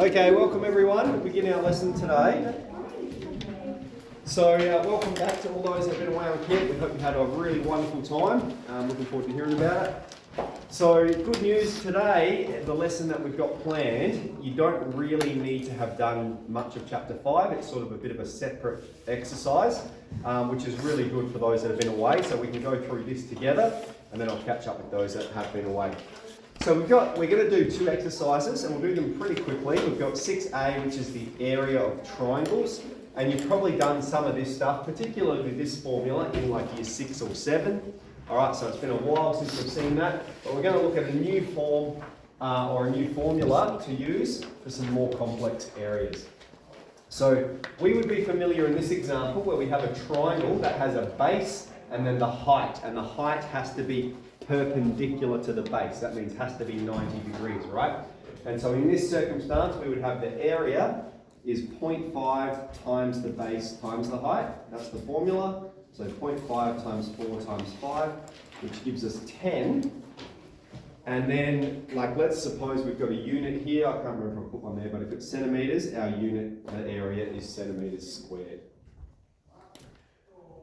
Okay, welcome everyone. We're beginning our lesson today. So welcome back to all those that have been away on camp. We hope you had a really wonderful time. Looking forward to hearing about it. So good news today, the lesson that we've got planned, you don't really need to have done much of chapter 5. It's sort of a bit of a separate exercise, which is really good for those that have been away. So we can go through this together and then I'll catch up with those that have been away. So we're going to do two exercises and we'll do them pretty quickly. We've got 6A, which is the area of triangles. And you've probably done some of this stuff, particularly this formula in like year 6 or 7. All right, so it's been a while since we've seen that. But we're going to look at a new form or a new formula to use for some more complex areas. So we would be familiar in this example where we have a triangle that has a base and then the height. And the height has to be perpendicular to the base. That means has to be 90 degrees, right? And so in this circumstance, we would have the area is 0.5 times the base times the height. That's the formula. So 0.5 times 4 times 5, which gives us 10. And then, like, let's suppose we've got a unit here. I can't remember if I put one there, but if it's centimetres, our unit, the area is centimetres squared.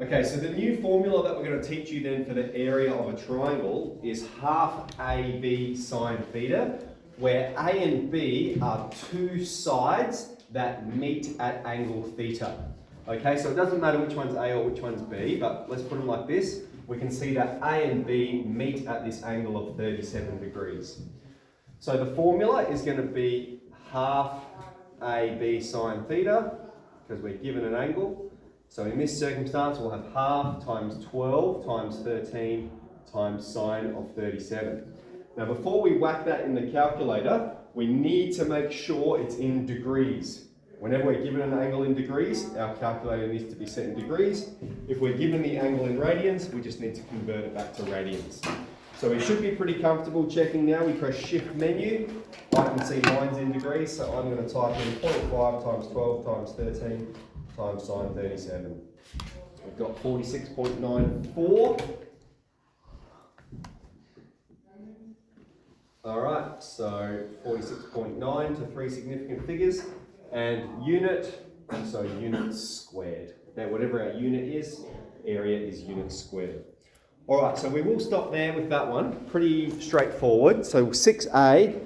Okay, so the new formula that we're going to teach you then for the area of a triangle is half AB sine theta, where A and B are two sides that meet at angle theta. Okay, so it doesn't matter which one's A or which one's B, but let's put them like this. We can see that A and B meet at this angle of 37 degrees. So the formula is going to be half AB sine theta, because we're given an angle. So in this circumstance, we'll have half times 12 times 13 times sine of 37. Now before we whack that in the calculator, we need to make sure it's in degrees. Whenever we're given an angle in degrees, our calculator needs to be set in degrees. If we're given the angle in radians, we just need to convert it back to radians. So we should be pretty comfortable checking now. We press shift menu. I can see lines in degrees, so I'm going to type in 0.5 times 12 times 13 times sine 37. We've got 46.94. Alright, so 46.9 to three significant figures. And unit, so units squared. Now whatever our unit is, area is units squared. Alright, so we will stop there with that one. Pretty straightforward. So 6A